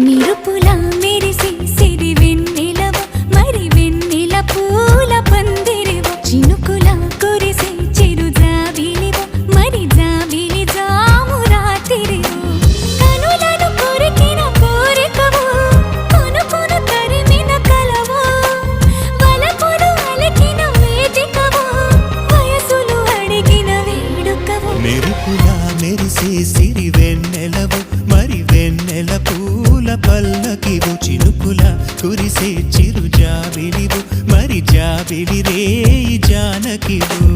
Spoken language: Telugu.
నిరుపులా మెరిసి సిరి వెన్నెలవు మరి వెన్నెల పూల పందిరివు చినుకులా కురిసి చిరు జాబిలివు మరి జాబిలి జాము రాత్రివు కనులను కొరికిన కోరికవు కొనుకొను తరిమిన కలవు వలపులు అలికిన వేదికవు వయసులు అడిగిన వేడుకవు మెరుపులా మెరిసే సిరి వెన్నెలవు మరి వెన్నెల పూల పల్లకివు చినుకుల కురిసే చిరు జాబిలివు మరి జాబిలి రేయి జానకివు